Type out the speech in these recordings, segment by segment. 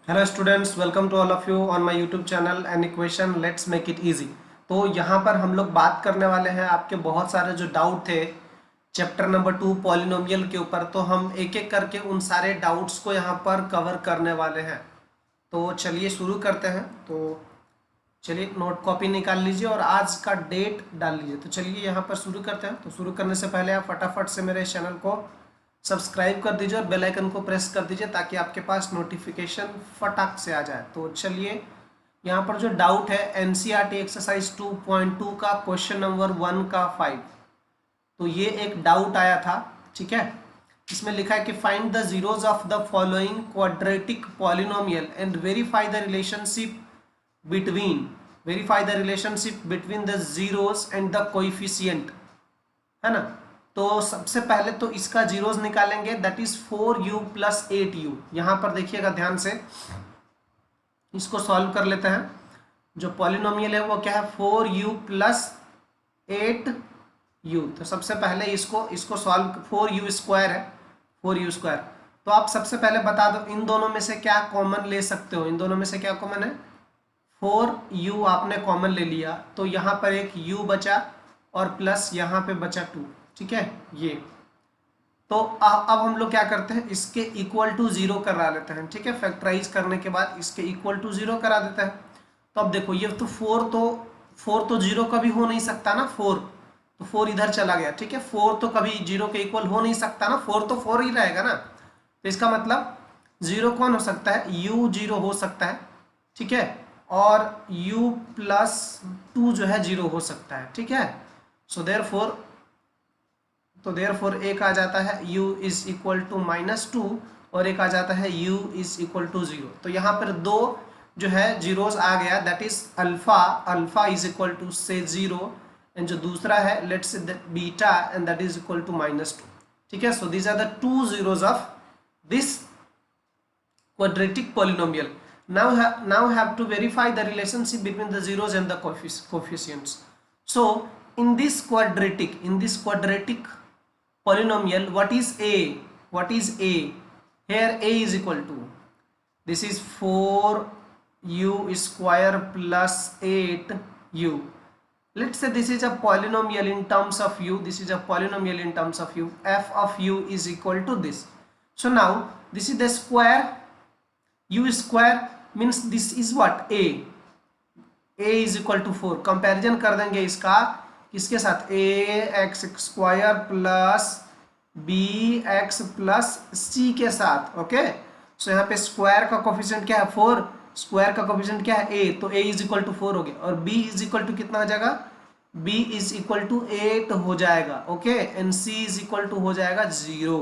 Hello students, welcome to all of you on my YouTube channel an equation let's make it easy. तो यहाँ पर हम लोग बात करने वाले हैं आपके बहुत सारे जो डाउट थे चैप्टर नंबर 2 पॉलिनोमियल के ऊपर। तो हम एक एक करके उन सारे डाउट्स को यहाँ पर कवर करने वाले हैं। तो चलिए शुरू करते हैं। तो चलिए नोट कॉपी निकाल लीजिए और आज का डेट डाल लीजिए। तो चलिए यहाँ पर शुरू करते हैं। तो शुरू करने से पहले आप फटाफट से मेरे चैनल को सब्सक्राइब कर दीजिए और बेल आइकन को प्रेस कर दीजिए ताकि आपके पास नोटिफिकेशन फटाक से आ जाए। तो चलिए यहाँ पर जो डाउट है एनसीईआरटी एक्सरसाइज 2.2 का क्वेश्चन नंबर 1 का 5। तो ये एक डाउट आया था, ठीक है। इसमें लिखा है कि find the zeros of the following quadratic polynomial and verify the relationship between the zeros and the coefficient, है ना। तो सबसे पहले तो इसका जीरोज निकालेंगे, that is 4u plus 8u। यहाँ पर देखिएगा ध्यान से, इसको सॉल्व कर लेते हैं। जो पॉलिनोमियल है वो क्या है, 4u प्लस 8u। तो सबसे पहले इसको सॉल्व, 4u स्क्वायर है, 4u स्क्वायर। तो आप सबसे पहले बता दो इन दोनों में से क्या कॉमन ले सकते हो। इन दोनों में से क्या कॉमन है, 4u आपने कॉमन ले लिया तो यहाँ पर एक u बचा और प्लस यहाँ पे बचा 2, ठीक है। ये तो अब हम लोग क्या करते हैं, इसके इक्वल टू 0 करा लेते हैं, ठीक है। फैक्टराइज करने के बाद इसके इक्वल टू 0 करा देते हैं। तो अब देखो ये तो 4 तो 0 कभी हो नहीं सकता ना, 4 इधर चला गया, ठीक है। 4 तो कभी 0 के इक्वल हो नहीं सकता ना, 4 तो 4 ही रहेगा ना। तो इसका मतलब 0 कौन हो सकता है, u 0 हो सकता है, ठीक है। और u प्लस 2 जो है 0 हो सकता है, ठीक है। सो देयरफॉर एक आ जाता है u इज इक्वल टू -2 और एक आ जाता है u इज इक्वल टू 0। तो यहाँ पर दो जो है जीरोस आ गया, that is alpha is equal to say 0 and जो दूसरा है let's say beta and that is equal to -2, ठीक है। So these are the two zeros of this quadratic polynomial. Now have to verify the relationship between the zeros and the coefficients. So in this quadratic polynomial, what is a? Here a is equal to, this is 4u square plus 8u. Let's say this is a polynomial in terms of u, f of u is equal to this. So now this is the square, u square means this is what, a is equal to 4। Comparison कर देंगे इसका किसके साथ, ax square plus bx plus c के साथ, okay. सो यहाँ पे square का कोफिशिएंट क्या है, 4, स्क्वायर का कोफिशिएंट क्या है, a, तो a इज इक्वल टू 4 हो गया। और b इज इक्वल टू कितना हो जाएगा, b इज इक्वल टू 8 हो जाएगा, okay. And c is equal to हो जाएगा 0।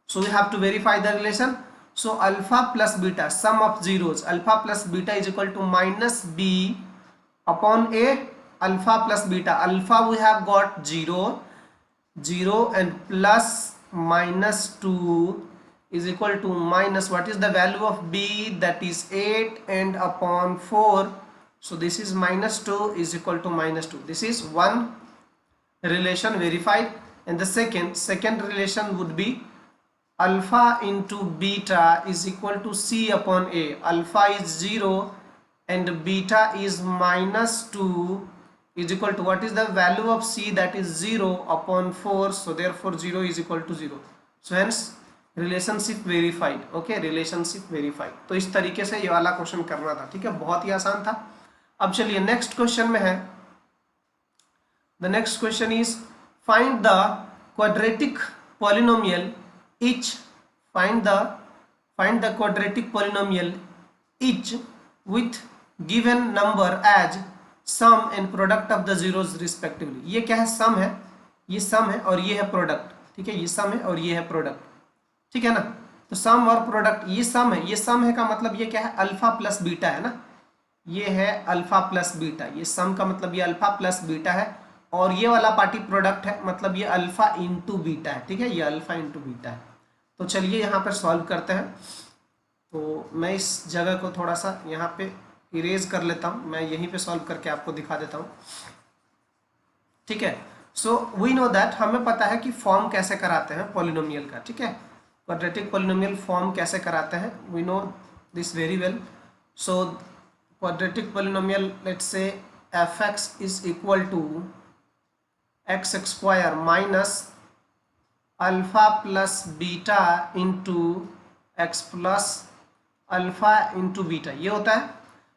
So we have to verify the relation. So alpha plus beta, sum of zeros, alpha plus beta is equal to -b upon a, alpha plus beta, alpha we have got 0 and plus -2 is equal to minus, what is the value of b, that is 8 and upon 4. So this is -2 is equal to -2. This is one relation verified. And the second relation would be alpha into beta is equal to c upon a. Alpha is 0 and beta is -2 is equal to, what is the value of c, that is 0 upon 4. So therefore 0 is equal to 0. So hence relationship verified, okay, relationship verified। तो इस तरीके से ये वाला question करना था, ठीक है, बहुत ही आसान था। अब चलिए नेक्स्ट क्वेश्चन में है। The next question is find the quadratic polynomial each, find the quadratic polynomial each with given number as sum and product of the zeros respectively। ये क्या है, सम है, ये सम है और ये है प्रोडक्ट, ठीक है। ये सम है और ये है प्रोडक्ट, ठीक है ना। तो सम और प्रोडक्ट, ये सम है, ये सम है का मतलब ये क्या है, अल्फा प्लस बीटा है ना। ये है अल्फा प्लस बीटा, ये सम का मतलब ये अल्फा प्लस बीटा है। और ये वाला पार्टी प्रोडक्ट है, मतलब ये अल्फा इंटू बीटा है, ठीक है, ये अल्फा इंटू बीटा है। तो चलिए यहाँ पर सॉल्व करते हैं। तो मैं इस जगह को थोड़ा सा यहाँ पे इरेज कर लेता हूँ, मैं यहीं पे सॉल्व करके आपको दिखा देता हूँ, ठीक है। सो वी नो दैट, हमें पता है कि फॉर्म कैसे कराते हैं पॉलिनोमियल का, ठीक है। क्वाड्रेटिक पॉलिनोमियल फॉर्म कैसे कराते हैं, we know this very well. So quadratic polynomial, let's say fx is equal to x square minus alpha plus beta into X plus alpha into beta, ये होता है.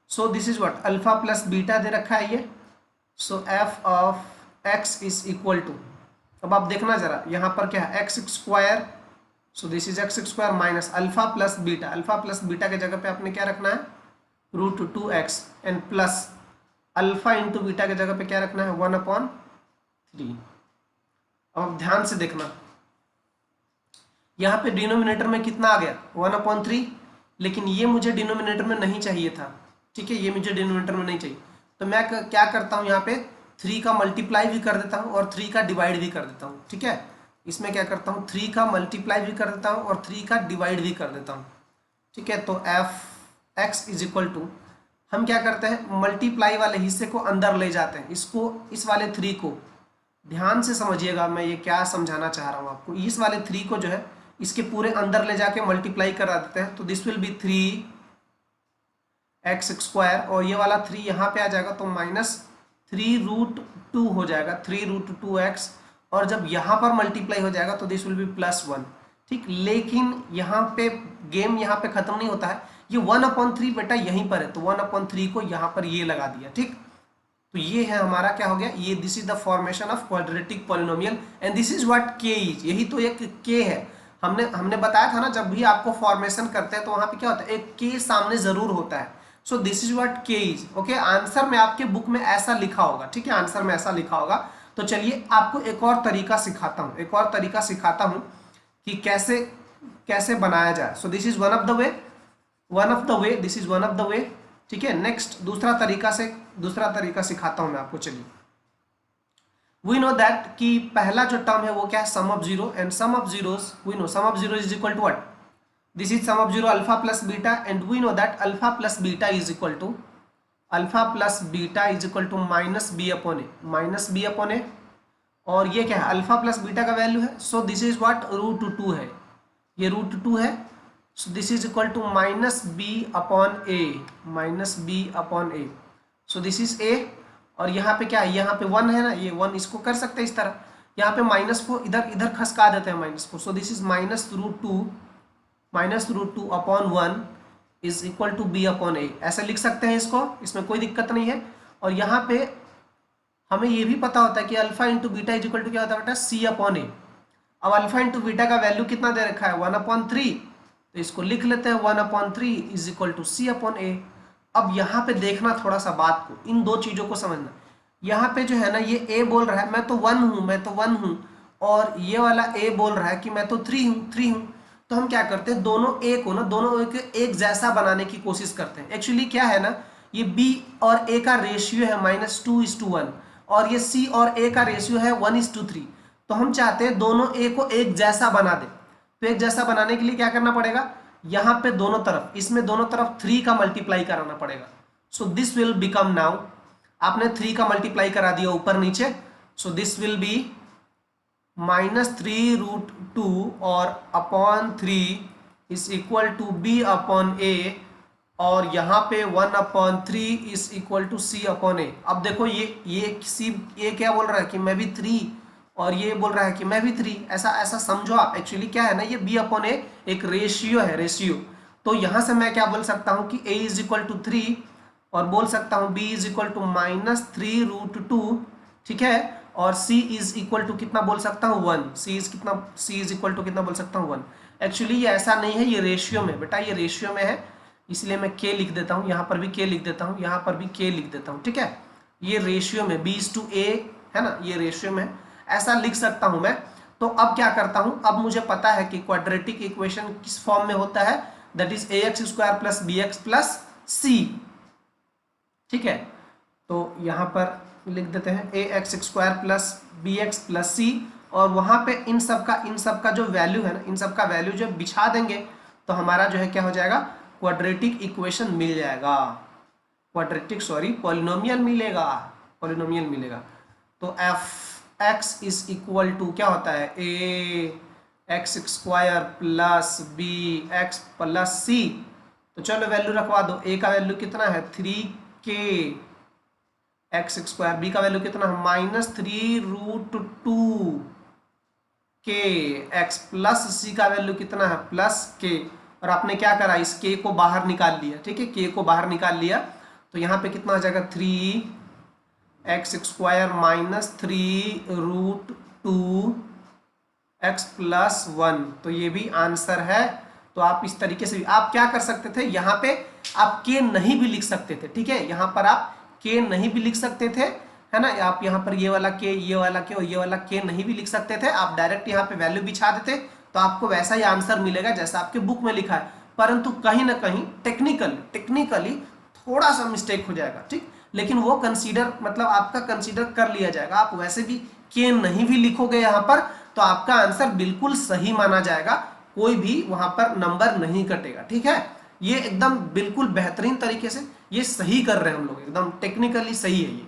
So this is what, alpha plus beta दे रखा है ये. So F of X is equal to, अब आप देखना जरा यहाँ पर क्या है, X square. So this is X square minus alpha plus beta. Alpha plus beta के जगह पे आपने क्या रखना है, √2x and plus alpha into beta के जगह पे क्या रखना है, 1/3. अब आप ध्यान से देखना, यहाँ पे डिनोमिनेटर में कितना आ गया, 1/3. लेकिन ये मुझे डिनोमिनेटर में नहीं चाहिए था. ठीक है, ये मुझे डिनोमिनेटर में नहीं चाहिए. तो मैं क्या करता हूँ, यहाँ पे 3 का मल्टीप्लाई भी कर देता हूँ और 3 का डिवाइड भी कर देता हूँ. ठीक है, इसमें क्या करता हूँ, 3 का मल्टीप्लाई भी कर देता हूँ और 3 का डिवाइड भी कर देता हूँ. ठीक है, तो f x is equal to, हम क्या करते हैं, मल्टीप्लाई वाले हिस्से को अंदर ले जाते हैं. इसको, इस वाले 3 को ध्यान से समझिएगा, मैं ये क्या समझाना चाह रहा हूँ आपको. इस वाले 3 को जो है इसके पूरे अंदर ले जाके मल्टीप्लाई करा देते हैं. तो this will B 3x square और ये वाला 3 यहाँ पे आ जाएगा तो -3√2 हो जाएगा, 3√2x. और जब यहाँ पर मल्टीप्लाई हो जाएगा तो दिस विल बी +1. ठीक, लेकिन यहाँ पे गेम यहाँ पे खत्म नहीं होता है. ये 1/3 बेटा यहीं पर है, तो 1/3 को यहाँ पर ये लगा दिया. ठीक, तो ये है हमारा क्या हो गया, ये this is the formation of quadratic polynomial and this is what k is. यही तो एक k है. हमने बताया था ना, जब भी आपको फॉर्मेशन करते हैं तो वहां पे क्या होता है, एक k सामने जरूर होता है. So this is what k is. Okay, answer में आपके बुक में ऐसा लिखा होगा. ठीक है, आंसर में ऐसा लिखा होगा. तो चलिए आपको एक और तरीका सिखाता हूं, कि कैसे बनाया जाए. सो this is one of the way, this is one of the way. ठीक है, नेक्स्ट दूसरा तरीका सिखाता हूं मैं आपको. चलिए, we know that कि पहला जो टर्म है वो क्या है, sum of zero. And sum of zeros, we know sum of zero is equal to what, this is sum of zero alpha plus beta. And we know that alpha plus beta is equal to -b/a. और ये क्या है, अल्फा plus beta का value है. So this is what, √2 है, ये √2 है. So this is equal to -b/a. So this is a. और यहाँ पे क्या है, यहाँ पे 1 है ना, ये 1 इसको कर सकते हैं इस तरह. यहाँ पे माइनस को इधर खसका देते हैं माइनस को. So this is -√2/1 is equal to b/a. ऐसे लिख सकते हैं इसको, इसमें कोई दिक्कत नहीं है. और यहाँ पे हमें ये भी पता होता है कि alpha into beta is equal to क्या होता है बेटा, c/a. अब अल्फा इंटू बीटा का वैल्यू कितना दे रखा है, 1/3. तो इसको लिख लेते हैं 1/3 इज इक्वल टू c/a. अब यहाँ पे देखना थोड़ा सा बात को, इन दो चीजों को समझना. यहाँ पे जो है ना, ये a बोल रहा है मैं तो 1 हूँ, और ये वाला a बोल रहा है कि मैं तो 3 हूँ. तो हम क्या करते हैं, दोनों a को एक जैसा बनाने की कोशिश करते हैं. एक्चुअली क्या है ना, ये b और a का रेशियो है -2:1 और ये c और a का रेशियो है 1:3. तो हम चाहते हैं दोनों a को एक जैसा बना दे. तो एक जैसा बनाने के लिए क्या करना पड़ेगा, यहाँ पे दोनों तरफ, इसमें दोनों तरफ 3 का मल्टीप्लाई कराना पड़ेगा. सो दिस विल बिकम, नाउ आपने 3 का मल्टीप्लाई करा दिया ऊपर नीचे. सो दिस विल बी -3√2 और upon 3 is equal to b/a. और यहाँ पे 1/3 इज इक्वल टू c/a. अब देखो ये क्या बोल रहा है कि मैं भी 3 और ये बोल रहा है कि मैं भी 3. ऐसा समझो आप. एक्चुअली क्या है ना, ये b/a एक रेशियो है, रेशियो. तो यहाँ से मैं क्या बोल सकता हूँ कि a इज इक्वल टू 3 और बोल सकता हूँ b इज इक्वल टू -3√2. ठीक है, और c इज इक्वल टू कितना बोल सकता हूँ, 1. c इज इक्वल टू कितना बोल सकता हूँ, 1. एक्चुअली ये ऐसा नहीं है, ये रेशियो में बेटा, ये रेशियो में है, इसलिए मैं k लिख देता हूँ. यहाँ पर भी k लिख देता हूँ, यहाँ पर भी k लिख देता हूँ. ठीक है, ये रेशियो में b/a है ना, ये रेशियो में ऐसा लिख सकता हूं मैं. तो अब क्या करता हूं, अब मुझे पता है कि क्वाड्रेटिक इक्वेशन किस फॉर्म में होता है, that is ax square plus bx plus c. ठीक है, तो यहां पर लिख देते हैं ax square plus bx plus c. और वहां पे इन सब का जो वैल्यू है ना, इन सब का वैल्यू जब बिछा देंगे तो हमारा जो है क्या हो जाएगा, क्वाड्रेटिक इक्वेशन मिल जाएगा, पॉलिनोमियल मिलेगा. तो x इज इक्वल टू क्या होता है, ax square plus bx plus c तो चलो वैल्यू रखवा दो। ए का वैल्यू कितना है 3k एक्स स्क्वायर, बी का वैल्यू कितना है -3√2 के एक्स, प्लस सी का वैल्यू कितना है +k। और आपने क्या करा, इस k को बाहर निकाल लिया, ठीक है, k को बाहर निकाल लिया तो यहाँ पे कितना आ जाएगा 3x स्क्वायर -3√2 x + 1। तो ये भी आंसर है। तो आप इस तरीके से आप क्या कर सकते थे, यहाँ पे आप k नहीं भी लिख सकते थे, ठीक है, यहाँ पर आप k नहीं भी लिख सकते थे, है ना, आप यहाँ पर ये वाला k, ये वाला k और ये वाला k नहीं भी लिख सकते थे। आप डायरेक्ट यहाँ पे वैल्यू बिछा देते तो आपको वैसा ही आंसर मिलेगा जैसा आपके बुक में लिखा है, परंतु कहीं ना कहीं टेक्निकली थोड़ा सा मिस्टेक हो जाएगा, ठीक, लेकिन वो कंसीडर मतलब आपका कंसीडर कर लिया जाएगा। आप वैसे भी k नहीं भी लिखोगे यहाँ पर तो आपका आंसर बिल्कुल सही माना जाएगा, कोई भी वहां पर नंबर नहीं कटेगा, ठीक है। ये एकदम बिल्कुल बेहतरीन तरीके से ये सही कर रहे हैं हम लोग, एकदम टेक्निकली सही है ये,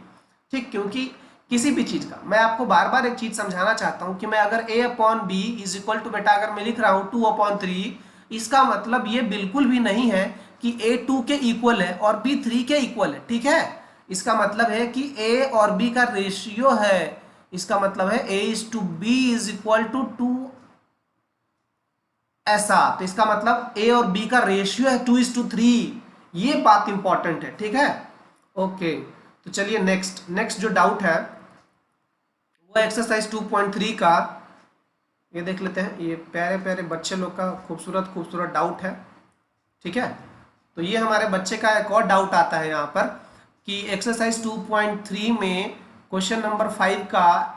ठीक। क्योंकि किसी भी चीज का मैं आपको बार बार एक चीज समझाना चाहता हूं कि मैं अगर a/b = बेटा अगर मैं लिख रहा हूं 2/3, इसका मतलब ये बिल्कुल भी नहीं है कि a 2 के इक्वल है और b 3 के इक्वल है, ठीक है। इसका मतलब है कि a और b का रेशियो है, इसका मतलब है a/b = 2 ऐसा। तो इसका मतलब a और b का रेशियो है 2:3, ये बात इंपॉर्टेंट है, ठीक है। ओके, तो चलिए नेक्स्ट जो डाउट है वो एक्सरसाइज 2.3 का ये देख लेते हैं। ये प्यारे प्यारे बच्चे लोग का खूबसूरत डाउट है, ठीक है। तो ये हमारे बच्चे का एक और डाउट आता है यहाँ पर कि एक्सरसाइज 2.3 में क्वेश्चन नंबर 5 का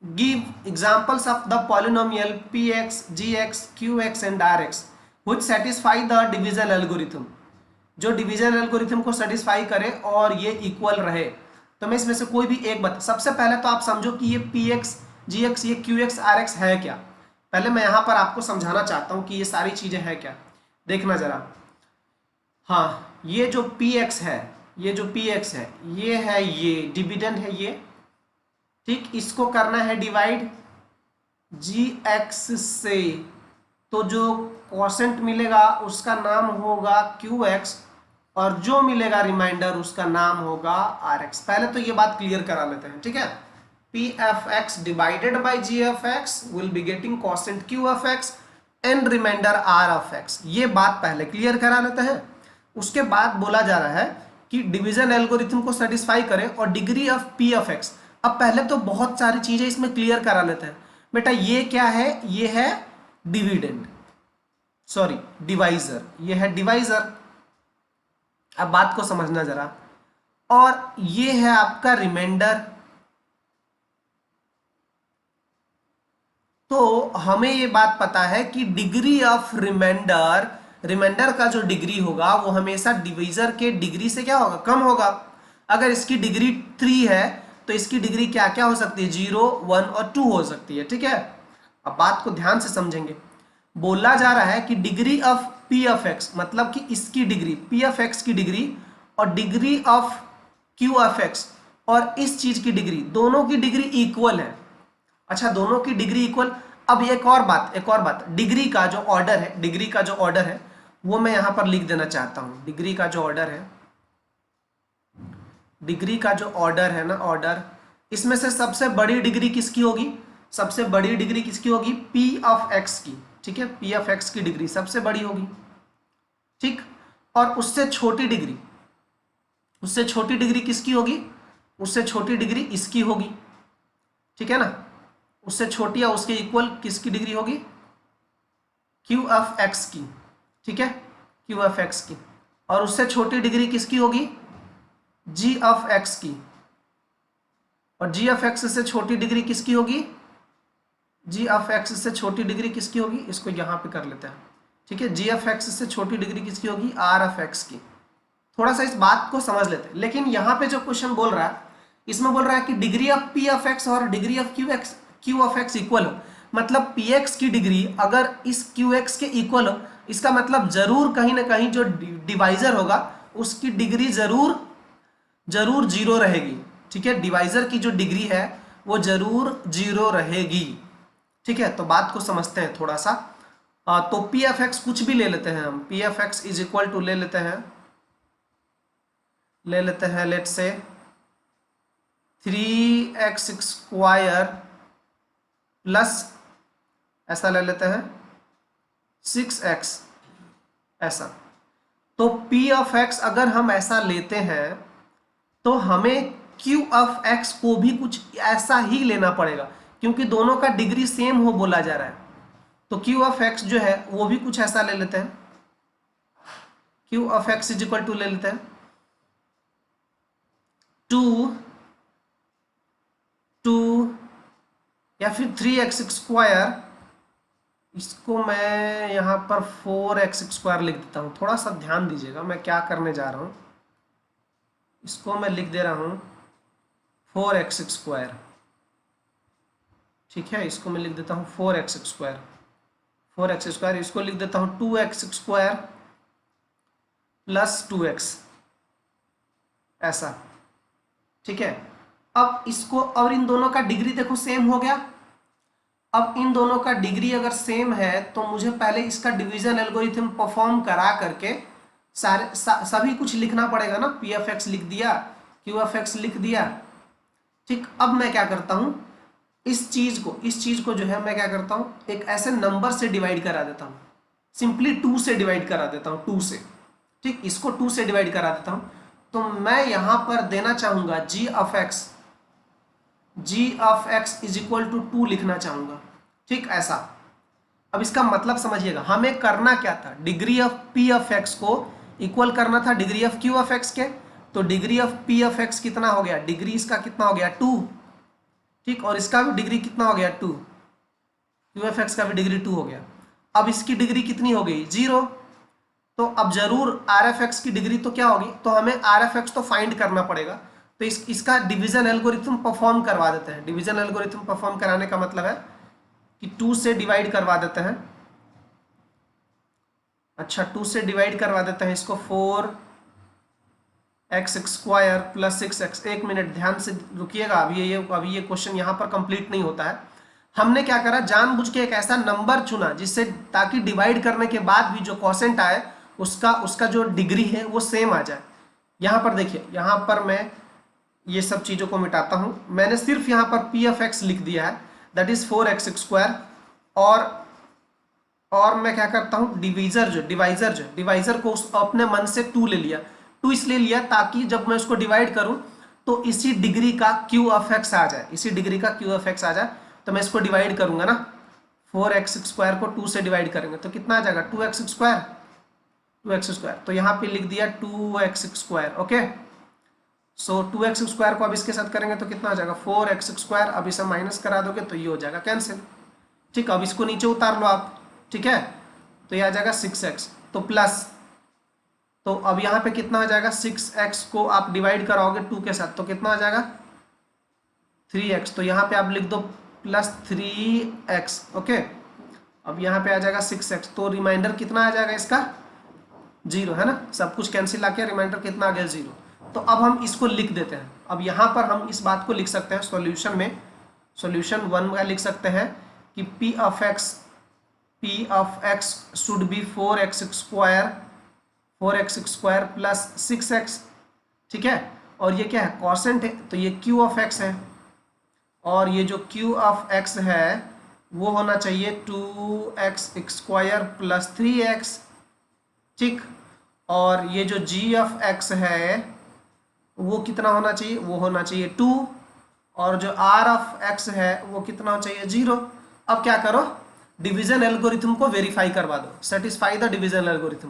give examples of the polynomial px, gx, qx and rx which satisfy the division algorithm, जो डिवीजन एल्गोरिथम को सेटिस्फाई करे और ये इक्वल रहे। तो मैं इसमें से कोई भी एक बता। सबसे पहले तो आप समझो कि ये px, gx, ये qx, rx है क्या। पहले मैं यहाँ पर आपको समझाना चाहता हूँ कि ये सारी चीजें हैं क्या। देखना जरा, हाँ, ये जो px है, ये जो px है, ये है, ये डिविडेंड है ये, ठीक। इसको करना है डिवाइड gx से, तो जो क्वोशेंट मिलेगा उसका नाम होगा qx और जो मिलेगा रिमाइंडर उसका नाम होगा rx। पहले तो ये बात क्लियर करा लेते हैं, ठीक है। p(f(x) divided by g(f(x) will be getting quotient q(f(x) and remainder r(x)। ये बात पहले क्लियर करा लेते हैं। उसके बाद बोला जा रहा है कि डिवीजन एल्गोरिथम को सेटिस्फाई करें और डिग्री ऑफ p(f(x)। अब पहले तो बहुत सारी चीजें इसमें क्लियर करा लेते हैं। बेटा ये क्या है, ये है डिविडेंड, सॉरी डिवाइजर, ये है डिवाइजर। अब बात को समझना जरा, और ये है आपका रिमाइंडर। तो हमें ये बात पता है कि डिग्री ऑफ रिमाइंडर का जो डिग्री होगा वो हमेशा डिवीजर के डिग्री से क्या होगा, कम होगा। अगर इसकी डिग्री 3 है तो इसकी डिग्री क्या क्या हो सकती है, 0, 1 और 2 हो सकती है, ठीक है। अब बात को ध्यान से समझेंगे। बोला जा रहा है कि डिग्री ऑफ p(f(x) मतलब कि इसकी डिग्री p(f(x) की डिग्री और डिग्री ऑफ q(f(x) और इस चीज की डिग्री, दोनों की डिग्री इक्वल है। अच्छा, दोनों की डिग्री इक्वल। अब एक और बात, डिग्री का जो ऑर्डर है वो मैं यहां पर लिख देना चाहता हूं। डिग्री का जो ऑर्डर है ना, ऑर्डर, इसमें से सबसे बड़ी डिग्री किसकी होगी, सबसे बड़ी डिग्री किसकी होगी, p(x) की, ठीक है। p(x) की डिग्री सबसे बड़ी होगी, ठीक। और उससे छोटी डिग्री किसकी होगी, उससे छोटी डिग्री इसकी होगी, ठीक है ना। उससे छोटी या उसके इक्वल किसकी डिग्री होगी, q(f(x) की, ठीक है, q(f(x) की। और उससे छोटी डिग्री किसकी होगी, g(f(x) की। और g(f(x) से छोटी डिग्री किसकी होगी, g(f(x) से छोटी डिग्री किसकी होगी, इसको यहां पे कर लेते हैं, ठीक है। g(f(x) से छोटी डिग्री किसकी होगी, r(f(x) की। थोड़ा सा इस बात को समझ लेते हैं। लेकिन यहां पे जो क्वेश्चन बोल रहा है, इसमें बोल रहा है कि डिग्री ऑफ p(f(x) और डिग्री ऑफ q(f(x) इक्वल हो। मतलब px की डिग्री अगर इस qx के इक्वल हो, इसका मतलब जरूर कहीं ना कहीं जो डिवाइजर होगा उसकी डिग्री जरूर 0 रहेगी, ठीक है। डिवाइजर की जो डिग्री है वो जरूर 0 रहेगी, ठीक है। तो बात को समझते हैं थोड़ा सा। तो पी एफ एक्स कुछ भी ले लेते हैं हम, p f x is equal to ले लेते हैं लेट से 3x स्क्वायर प्लस ऐसा ले लेते हैं 6x ऐसा। तो p ऑफ x अगर हम ऐसा लेते हैं तो हमें q ऑफ x को भी कुछ ऐसा ही लेना पड़ेगा, क्योंकि दोनों का डिग्री सेम हो बोला जा रहा है। तो q ऑफ x जो है वो भी कुछ ऐसा ले लेते हैं, q ऑफ x इज इक्वल टू ले लेते हैं 2 या फिर 3x स्क्वायर, इसको मैं यहाँ पर 4x स्क्वायर लिख देता हूँ। थोड़ा सा ध्यान दीजिएगा मैं क्या करने जा रहा हूँ। इसको मैं लिख दे रहा हूँ 4x स्क्वायर, ठीक है। इसको मैं लिख देता हूँ 4x स्क्वायर, इसको लिख देता हूँ 2x स्क्वायर प्लस 2x ऐसा, ठीक है। अब इसको, और इन दोनों का डिग्री देखो सेम हो गया। अब इन दोनों का डिग्री अगर सेम है तो मुझे पहले इसका डिवीजन एल्गोरिथम परफॉर्म करा करके सभी कुछ लिखना पड़ेगा ना। पी एफ एक्स लिख दिया, क्यू एफ एक्स लिख दिया, ठीक। अब मैं क्या करता हूँ, इस चीज को जो है मैं क्या करता हूँ, एक ऐसे नंबर से डिवाइड करा देता हूँ, सिंपली 2 से डिवाइड करा देता हूँ, 2 से, ठीक। इसको 2 से डिवाइड करा देता हूँ। तो मैं यहां पर देना चाहूंगा g ऑफ x इज इक्वल टू 2 लिखना चाहूंगा, ठीक ऐसा। अब इसका मतलब समझिएगा, हमें करना क्या था, डिग्री ऑफ p ऑफ x को इक्वल करना था डिग्री ऑफ q ऑफ x के। तो डिग्री ऑफ p ऑफ x कितना हो गया, डिग्री इसका कितना हो गया 2, ठीक। और इसका भी डिग्री कितना हो गया 2, q ऑफ x का भी डिग्री 2 हो गया। अब इसकी डिग्री कितनी हो गई 0। तो अब जरूर आर एफ एक्स की डिग्री तो क्या होगी, तो हमें आर एफ एक्स तो फाइंड करना पड़ेगा। तो इसका डिवीजन एल्गोरिथम परफॉर्म करवा देते हैं। डिवीजन एल्गोरिथम परफॉर्म कराने का मतलब है कि 2 से डिवाइड करवा देते हैं। अच्छा, 2 से डिवाइड करवा देते हैं इसको, 4x स्क्वायर प्लस 6x। एक मिनट ध्यान से रुकिएगा, अभी ये क्वेश्चन यहाँ पर कंप्लीट नहीं होता है। हमने क्या करा, जानबूझ के एक ऐसा नंबर चुना जिससे, ताकि डिवाइड करने के बाद भी जो क्वोशेंट आए उसका जो डिग्री है वो सेम आ जाए। यहाँ पर देखिए, यहाँ पर मैं ये सब चीज़ों को मिटाता हूँ। मैंने सिर्फ यहाँ पर पी एफ एक्स लिख दिया है, दैट इज 4x स्क्वायर। और मैं क्या करता हूँ, डिवाइजर को अपने मन से 2 ले लिया। 2 इसलिए लिया ताकि जब मैं उसको डिवाइड करूँ तो इसी डिग्री का q ऑफ x आ जाए, इसी डिग्री का q ऑफ x आ जाए। तो मैं इसको डिवाइड करूंगा ना, 4x स्क्वायर को 2 से डिवाइड करेंगे तो कितना आ जाएगा 2x स्क्वायर। तो यहाँ पे लिख दिया 2x स्क्वायर, ओके। सो 2x स्क्वायर को अब इसके साथ करेंगे तो कितना आ जाएगा 4x स्क्वायर। अब इसे माइनस करा दोगे तो ये हो जाएगा कैंसिल, ठीक। अब इसको नीचे उतार लो आप, ठीक है। तो ये आ जाएगा 6x, तो प्लस, तो अब यहाँ पे कितना आ जाएगा, 6x को आप डिवाइड कराओगे 2 के साथ तो कितना आ जाएगा 3x। तो यहाँ पे आप लिख दो प्लस 3x, ओके। अब यहाँ पे आ जाएगा 6x, तो रिमाइंडर कितना आ जाएगा इसका 0, है ना। सब कुछ कैंसिल आके रिमाइंडर कितना आ गया 0। तो अब हम इसको लिख देते हैं। अब यहाँ पर हम इस बात को लिख सकते हैं सॉल्यूशन में, सॉल्यूशन 1 में लिख सकते हैं कि p ऑफ x should be 4x square plus 6x, ठीक है। और ये क्या है, क्वोशेंट है, तो ये q ऑफ x है। और ये जो q ऑफ x है वो होना चाहिए 2x स्क्वायर प्लस 3x, ठीक। और ये जो g ऑफ x है वो कितना होना चाहिए, वो होना चाहिए 2। और जो r ऑफ x है वो कितना होना चाहिए 0। अब क्या करो, डिवीजन एल्गोरिथम को वेरीफाई करवा दो, सेटिस्फाई द डिवीजन एल्गोरिथम।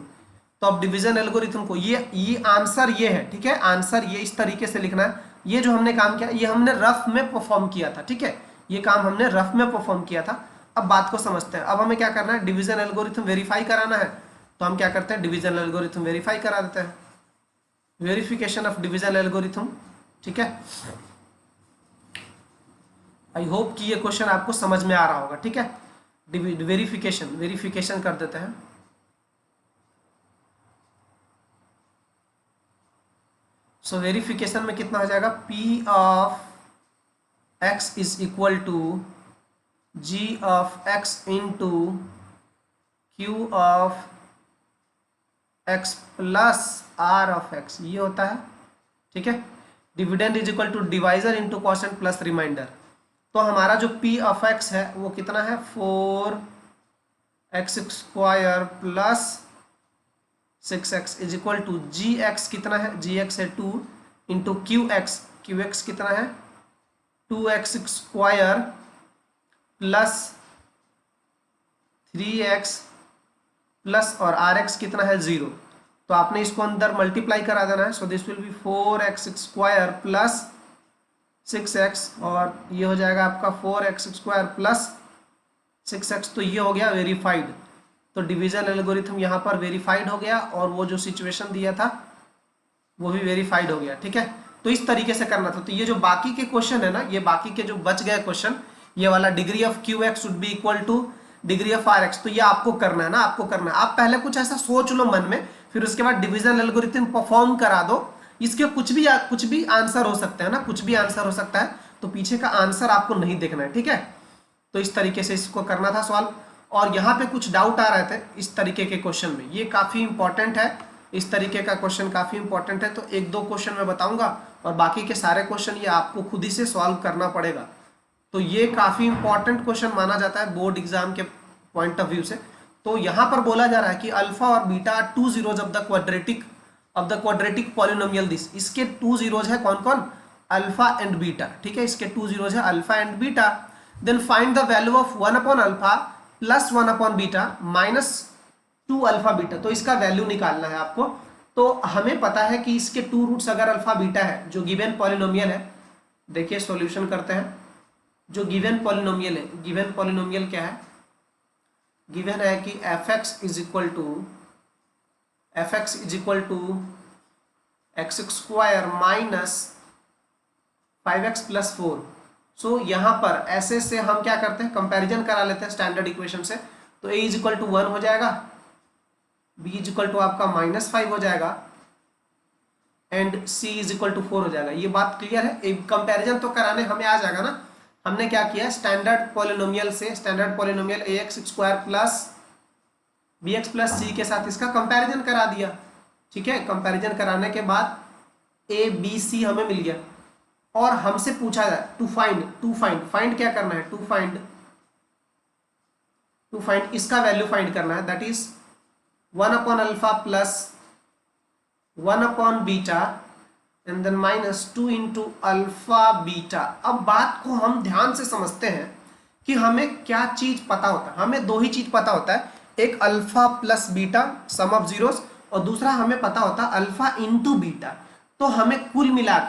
तो अब डिवीजन एल्गोरिथम को, ये आंसर ये है, ठीक है। आंसर ये इस तरीके से लिखना है। ये जो हमने काम किया ये हमने रफ में परफॉर्म किया था, ठीक है। ये काम हमने रफ में परफॉर्म किया था। अब बात को समझते हैं। अब हमें क्या करना है, डिवीजन एल्गोरिथम वेरीफाई कराना है। तो हम क्या करते हैं, डिवीजन एल्गोरिथम वेरीफाई करा देते हैं, वेरिफिकेशन ऑफ डिवीजन एल्गोरिथम, ठीक है। आई होप कि ये क्वेश्चन आपको समझ में आ रहा होगा, ठीक है। वेरिफिकेशन कर देते हैं। सो वेरिफिकेशन में कितना हो जाएगा, p ऑफ x is equal to g ऑफ x into q of x plus r of x, ये होता है, ठीक है। Dividend is equal to divisor into quotient plus remainder. तो हमारा जो पी ऑफ एक्स है वो कितना है, 4x² plus 6x is equal to g x कितना है, जी एक्स है 2 इंटू क्यू एक्स कितना है 2x² प्लस 3x प्लस और rx कितना है 0। तो आपने इसको अंदर मल्टीप्लाई करा देना है। So this will B 4x² plus 6x और ये हो जाएगा आपका 4x² प्लस 6x। तो ये हो गया वेरीफाइड। तो डिवीजन एल्गोरिथम यहाँ पर वेरीफाइड हो गया और वो जो सिचुएशन दिया था वो भी वेरीफाइड हो गया, ठीक है। तो इस तरीके से करना था। तो ये जो बाकी के क्वेश्चन है ना, ये बाकी के जो बच गए क्वेश्चन, ये वाला degree of q x should be equal to degree of r x, तो ये आपको करना है ना, आपको करना है। आप पहले कुछ ऐसा सोच लो मन में, फिर उसके बाद डिवीजन एल्गोरिथम परफॉर्म करा दो। इसके कुछ भी आंसर हो सकता है ना, कुछ भी आंसर हो सकता है, तो पीछे का आंसर आपको नहीं देखना है, ठीक है। तो इस तरीके से इसको करना था सॉल्व। और यहाँ पे कुछ डाउट आ रहे थे इस तरीके के क्वेश्चन में, ये काफ़ी इंपॉर्टेंट है, इस तरीके का क्वेश्चन काफ़ी इंपॉर्टेंट है। तो एक दो क्वेश्चन मैं बताऊंगा और बाकी के सारे क्वेश्चन ये आपको खुद ही से सॉल्व करना पड़ेगा। तो ये काफ़ी इंपॉर्टेंट क्वेश्चन माना जाता है बोर्ड एग्जाम के पॉइंट ऑफ व्यू से। तो यहाँ पर बोला जा रहा है कि अल्फा और beta 2 zeros of the quadratic polynomial this. इसके 2 zeros है कौन कौन, अल्फा एंड बीटा, ठीक है। इसके 2 zeros है alpha and beta. Then find the value of 1 upon alpha plus 1 upon beta minus 2 alpha beta. तो इसका वैल्यू निकालना है आपको। तो हमें पता है कि इसके 2 रूट्स अगर अल्फा बीटा है, जो गिवन पॉलिनोमियल है, देखिए सॉल्यूशन करते हैं। जो गिवन पॉलिनोमियल है, गिवन पॉलिनोमियल क्या है, गिवन है कि fx is equal to x² minus 5x plus 4। So यहाँ पर ऐसे से हम क्या करते हैं, कंपैरिजन करा लेते हैं स्टैंडर्ड इक्वेशन से। तो a इज इक्वल टू 1 हो जाएगा, b इज इक्वल टू आपका -5 हो जाएगा and c is equal to 4 हो जाएगा। ये बात क्लियर है। एक कंपैरिजन तो कराने हमें आ जाएगा ना। हमने क्या किया, स्टैंडर्ड पॉलिनोमियल से, standard polynomial ax² plus bx plus c के साथ इसका कंपैरिजन करा दिया, ठीक है। कंपैरिजन कराने के बाद a b c हमें मिल गया और हमसे पूछा जाए टू फाइंड क्या करना है, टू फाइंड इसका वैल्यू फाइंड करना है, that is 1 upon alpha plus 1 upon beta and then minus 2 into alpha beta. अब बात को हम ध्यान से समझते हैं कि हमें क्या चीज पता होता है। हमें दो ही चीज पता होता है, एक alpha plus beta some of zeros और दूसरा हमें पता होता है अल्फा इंटू बीटा। तो हमें कुल मिला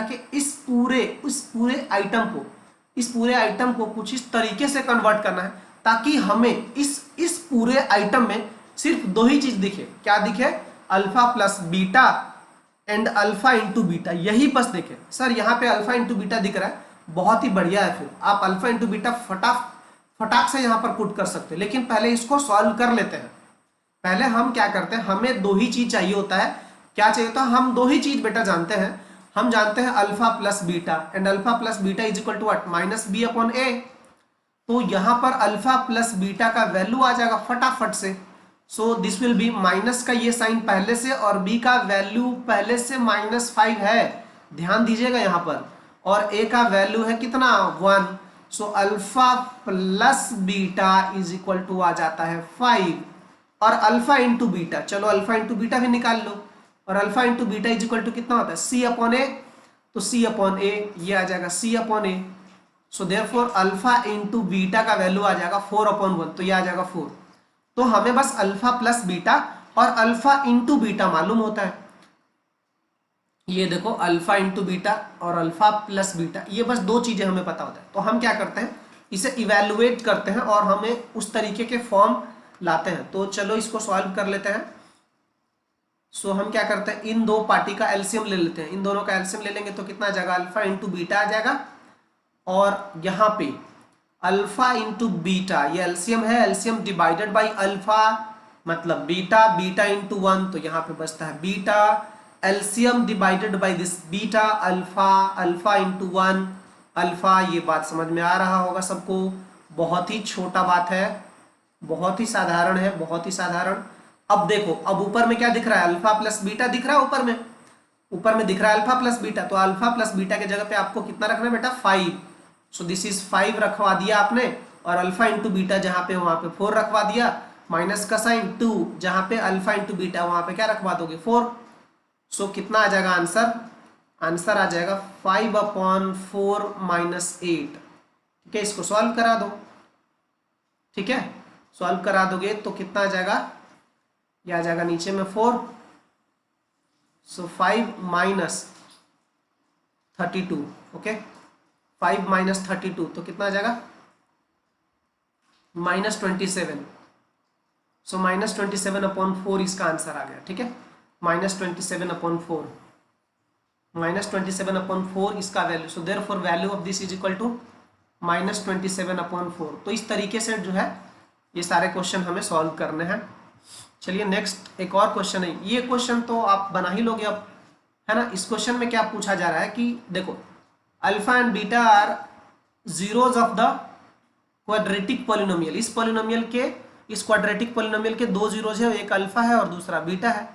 के इस पूरे आइटम को कुछ इस तरीके से कन्वर्ट करना है ताकि हमें इस पूरे आइटम में सिर्फ दो ही चीज दिखे। क्या दिखे, alpha plus beta and alpha into beta, यही बस देखे। सर यहाँ पे अल्फा इंटू बीटा दिख रहा है, बहुत ही बढ़िया है। फिर आप अल्फा इंटू बीटा फटाक से यहाँ पर पुट कर सकते हैं। लेकिन पहले इसको सॉल्व कर लेते हैं। पहले हम क्या करते हैं, हमें दो ही चीज चाहिए होता है। क्या चाहिए होता है, हम दो ही चीज बेटा जानते हैं। हम जानते हैं alpha plus beta and alpha plus beta is equal to what, minus B upon A. तो यहाँ पर अल्फा प्लस बीटा का वैल्यू आ जाएगा फटाफट से। So this will be, minus का ये साइन पहले से और b का वैल्यू पहले से -5 है, ध्यान दीजिएगा यहाँ पर। और a का वैल्यू है कितना, 1। So alpha plus beta is equal to आ जाता है 5 और अल्फा इंटू बीटा, चलो अल्फा इंटू बीटा भी निकाल लो। और alpha into beta is equal to कितना होता है, c अपॉन ए। तो c अपॉन ए ये आ जाएगा c upon A. So therefore alpha into beta का वैल्यू आ जाएगा 4/1, तो ये आ जाएगा 4। तो हमें बस अल्फा प्लस बीटा और अल्फा इंटू बीटा मालूम होता है। ये देखो अल्फा इंटू बीटा और अल्फा प्लस बीटा, ये बस दो चीजें हमें पता होता है। तो हम क्या करते हैं, इसे इवेलुएट करते हैं और हमें उस तरीके के फॉर्म लाते हैं। तो चलो इसको सॉल्व कर लेते हैं। सो हम क्या करते हैं, इन दो पार्टी का एलसीएम ले लेते हैं। इन दोनों का एलसीएम ले लेंगे तो कितना आ जाएगा, अल्फा इंटू बीटा आ जाएगा। और यहाँ पे अल्फा इंटू बीटा, ये एलसीएम है, एलसीएम डिवाइडेड बाई अल्फा मतलब बीटा, बीटा इंटू 1, तो यहाँ पे बचता है beta. LCM divided by this beta, alpha, alpha into 1 alpha. ये बात समझ में आ रहा होगा सबको, बहुत ही छोटा बात है। बहुत ही साधारण है, बहुत ही साधारण। अब देखो, अब ऊपर में क्या दिख रहा है, अल्फा प्लस बीटा दिख रहा है ऊपर में दिख रहा है अल्फा प्लस बीटा, तो अल्फा प्लस बीटा के जगह पे आपको कितना रखना है बेटा, 5। सो दिस इज 5 रखवा दिया आपने, और अल्फा इंटू बीटा जहां पे वहां पे 4 रखवा दिया, माइनस का साइन 2, जहां पे अल्फा इंटू बीटा वहां पे क्या रखवा दोगे, 4। सो कितना आ जाएगा आंसर, आंसर आ जाएगा 5/4 -8। ठीक है, इसको सॉल्व करा दो। ठीक है, सॉल्व करा दोगे तो कितना आ जाएगा, ये आ जाएगा नीचे में 4। सो 5 - 32। ओके, 5 - 32 तो कितना आ जाएगा, -27। सो -27/4 इसका आंसर आ गया। ठीक है, -27/4, -27/4 इसका वैल्यू। So therefore value of this is equal to -27/4। तो इस तरीके से जो है ये सारे क्वेश्चन हमें सॉल्व करने हैं। चलिए नेक्स्ट एक और क्वेश्चन है, ये क्वेश्चन तो आप बना ही लोगे अब, है ना। इस क्वेश्चन में क्या पूछा जा रहा है कि देखो, alpha and beta are zeros of the quadratic polynomial. इस पॉलिनोमियल के, इस क्वाड्रेटिक पॉलिनोमियल के दो जीरोज है, एक अल्फा है और दूसरा बीटा है।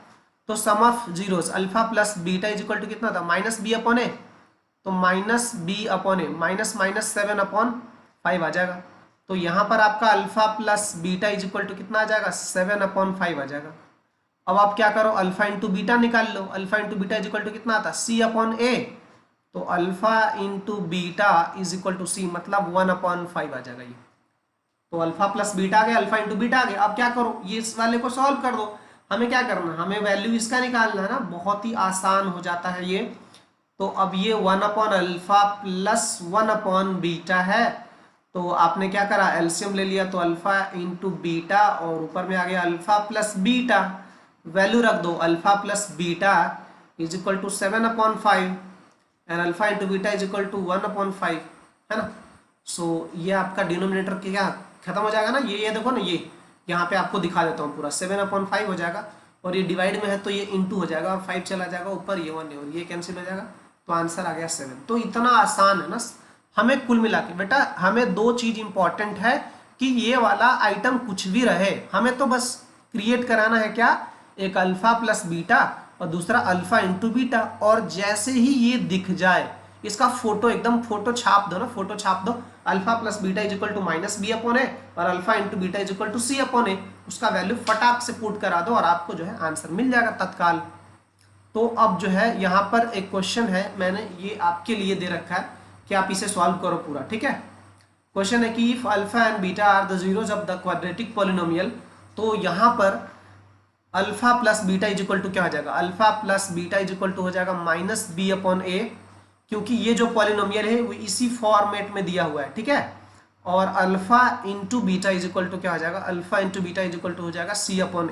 तो sum of zeros alpha plus beta is equal to कितना था, -b/a। तो -b/a, -7/5 आ जाएगा। तो यहाँ पर आपका alpha plus beta is equal to कितना आ जाएगा, 7/5 आ जाएगा। अब आप क्या करो, अल्फा इंटू बीटा निकाल लो। Alpha into beta is equal to कितना आता है, c/a। तो alpha into beta is equal to c, मतलब 1/5 आ जाएगा ये। तो अल्फा प्लस बीटा आ गया, अल्फा इंटू बीटा आ गया। अब क्या करो, ये इस वाले को सॉल्व कर दो। हमें क्या करना है, हमें वैल्यू इसका निकालना है ना, बहुत ही आसान हो जाता है ये। तो अब ये 1/अल्फा प्लस 1/बीटा है, तो आपने क्या करा, एलसीएम ले लिया। तो अल्फा इंटू बीटा और ऊपर में आ गया अल्फा प्लस बीटा, वैल्यू रख दो, alpha plus beta is equal to 7/5 and alpha into beta is equal to 1/5, है ना। सो ये आपका डिनोमिनेटर क्या खत्म हो जाएगा ना, ये देखो ना, ये यहाँ पे आपको दिखा देता हूँ पूरा, 7/5 हो जाएगा, और ये डिवाइड में है तो ये इंटू हो जाएगा, और 5 चला जाएगा ऊपर, ये 1 और ये कैंसिल हो जाएगा, तो आंसर आ गया 7। तो इतना आसान है ना। हमें कुल मिला के बेटा, हमें दो चीज इंपॉर्टेंट है कि ये वाला आइटम कुछ भी रहे, हमें तो बस क्रिएट कराना है क्या, एक अल्फा प्लस बीटा और दूसरा अल्फा इंटू बीटा। और जैसे ही ये दिख जाए, इसका फोटो एकदम फोटो छाप दो ना, फोटो छाप दो, alpha plus beta is equal to -b/a और alpha into beta is equal to c/a। उसका वैल्यू फटाक से पुट करा दो और आपको जो है आंसर मिल जाएगा तत्काल। तो अब जो है यहाँ पर एक क्वेश्चन है, मैंने ये आपके लिए दे रखा है कि आप इसे सॉल्व करो पूरा। ठीक है, क्वेश्चन है कि if alpha and beta are the zeros of the quadratic polynomial, तो यहाँ पर alpha plus beta is equal to क्या हो जाएगा, alpha plus beta is equal to हो जाएगा -b/a, क्योंकि ये जो पॉलिनोमियल है वो इसी फॉर्मेट में दिया हुआ है। ठीक है, और alpha into beta is equal to क्या हो जाएगा, alpha into beta is equal to हो जाएगा c/a।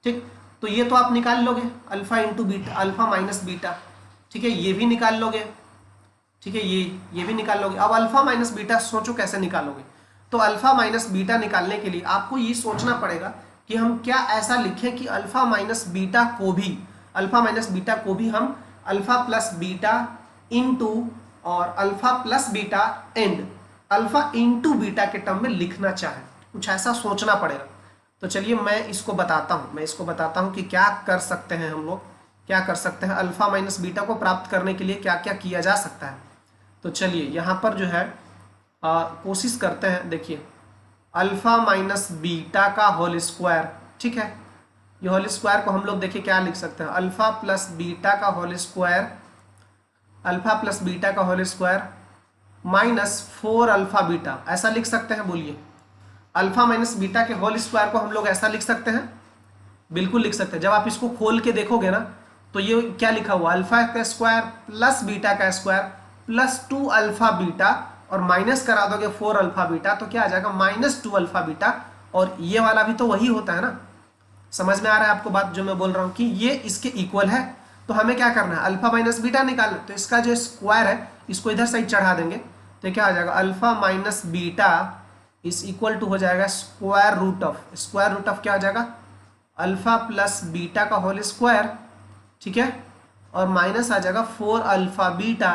ठीक, तो ये तो आप निकाल लोगे, alpha into beta, alpha minus beta. ठीक है, ये भी निकाल लोगे। ठीक है, ये भी निकाल लोगे। अब अल्फा माइनस बीटा सोचो कैसे निकालोगे। तो अल्फा माइनस बीटा निकालने के लिए आपको ये सोचना पड़ेगा कि हम क्या ऐसा लिखें कि अल्फा माइनस बीटा को भी, अल्फा माइनस बीटा को भी हम अल्फा प्लस बीटा इंटू और alpha plus beta and alpha into beta के टर्म में लिखना चाहें, कुछ ऐसा सोचना पड़ेगा। तो चलिए मैं इसको बताता हूँ कि क्या कर सकते हैं हम लोग, क्या कर सकते हैं अल्फा माइनस बीटा को प्राप्त करने के लिए क्या क्या किया जा सकता है। तो चलिए यहाँ पर जो है कोशिश करते हैं। देखिए, अल्फा माइनस बीटा का होल स्क्वायर, ठीक है, ये होल स्क्वायर को हम लोग देखिए क्या लिख सकते हैं, अल्फा प्लस बीटा का whole square, alpha plus beta का होल स्क्वायर -4 अल्फा बीटा, ऐसा लिख सकते हैं। बोलिए, अल्फा माइनस बीटा के होल स्क्वायर को हम लोग ऐसा लिख सकते हैं, बिल्कुल लिख सकते हैं। जब आप इसको खोल के देखोगे ना, तो ये क्या लिखा हुआ, अल्फा का स्क्वायर प्लस बीटा का स्क्वायर प्लस 2 अल्फा बीटा, और माइनस करा दोगे 4 अल्फा बीटा, तो क्या आ जाएगा -2 अल्फा बीटा। और ये वाला भी तो वही होता है ना, समझ में आ रहा है आपको बात जो मैं बोल रहा हूँ कि ये इसके इक्वल है। तो हमें क्या करना है, अल्फा माइनस बीटा निकालना, तो इसका जो स्क्वायर है इसको इधर साइड चढ़ा देंगे, तो क्या आ जाएगा, alpha minus beta is equal to हो जाएगा स्क्वायर रूट ऑफ क्या आ जाएगा, अल्फा प्लस बीटा का होल स्क्वायर, ठीक है, और माइनस आ जाएगा 4 अल्फा बीटा,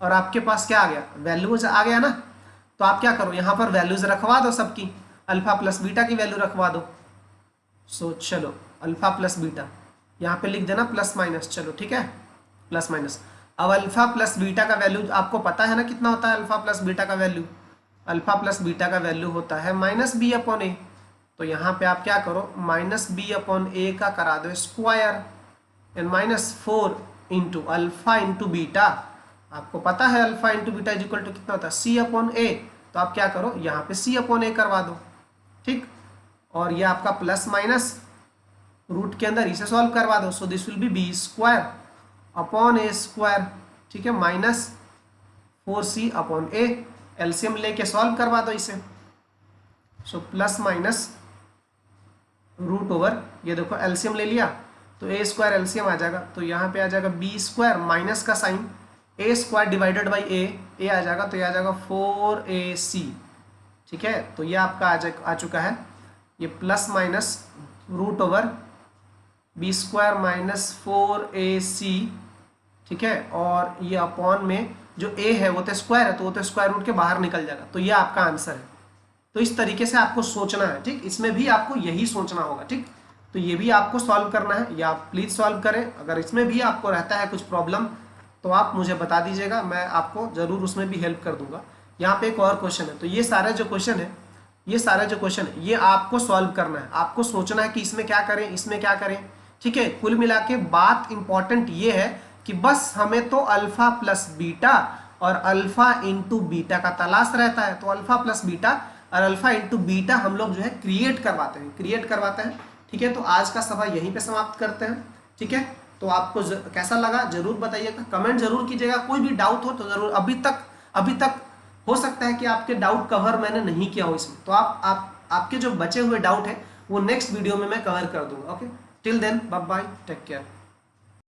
और आपके पास क्या आ गया, वैल्यूज आ गया ना। तो आप क्या करो, यहाँ पर वैल्यूज रखवा दो सबकी, अल्फा प्लस बीटा की वैल्यू रखवा दो। सो चलो अल्फा प्लस बीटा यहाँ पे लिख देना प्लस माइनस, चलो ठीक है प्लस माइनस। अब अल्फा प्लस बीटा का वैल्यू आपको पता है ना कितना होता है अल्फा प्लस बीटा का वैल्यू? अल्फा प्लस बीटा का वैल्यू होता है माइनस बी अपॉन ए। तो यहाँ पे आप क्या करो माइनस बी अपॉन ए का करा दो square and minus 4 into alpha into beta. आपको पता है alpha into beta is equal to कितना होता है सी अपॉन ए। तो आप क्या करो यहाँ पे सी अपॉन ए करवा दो, ठीक। और ये आपका प्लस माइनस रूट के अंदर इसे सॉल्व करवा दो। So this will be b square upon a square, ठीक है, minus 4c upon a. LCM लेके सॉल्व करवा दो इसे। So plus minus root over, ये देखो एलसीएम ले लिया तो ए स्क्वायर एलसीएम आ जाएगा, तो यहाँ पे आ जाएगा बी स्क्वायर माइनस का sine A square divided by A आ जाएगा, तो ये आ जाएगा 4ac, ठीक है। तो ये आपका आ चुका है ये plus minus root over b square minus 4ac, ठीक है। और ये अपॉन में जो a है वो तो स्क्वायर है, तो वो तो स्क्वायर रूट के बाहर निकल जाएगा। तो ये आपका आंसर है। तो इस तरीके से आपको सोचना है, ठीक। इसमें भी आपको यही सोचना होगा, ठीक। तो ये भी आपको सॉल्व करना है, या आप प्लीज़ सॉल्व करें। अगर इसमें भी आपको रहता है कुछ प्रॉब्लम तो आप मुझे बता दीजिएगा, मैं आपको ज़रूर उसमें भी हेल्प कर दूंगा। यहाँ पे एक और क्वेश्चन है, तो ये सारे जो क्वेश्चन है ये आपको सॉल्व करना है। आपको सोचना है कि इसमें क्या करें, इसमें क्या करें, ठीक है। कुल मिला के बात इंपॉर्टेंट ये है कि बस हमें तो अल्फा प्लस बीटा और अल्फा इंटू बीटा का तलाश रहता है। तो अल्फा प्लस बीटा और अल्फा इंटू बीटा हम लोग जो है क्रिएट करवाते हैं, ठीक है। तो आज का सभा यहीं पे समाप्त करते हैं, ठीक है। तो आपको कैसा लगा जरूर बताइएगा, कमेंट जरूर कीजिएगा। कोई भी डाउट हो तो जरूर, अभी तक हो सकता है कि आपके डाउट कवर मैंने नहीं किया हो इसमें, तो आपके जो बचे हुए डाउट है वो नेक्स्ट वीडियो में मैं कवर कर दूंगा। Okay, till then bye bye, take care.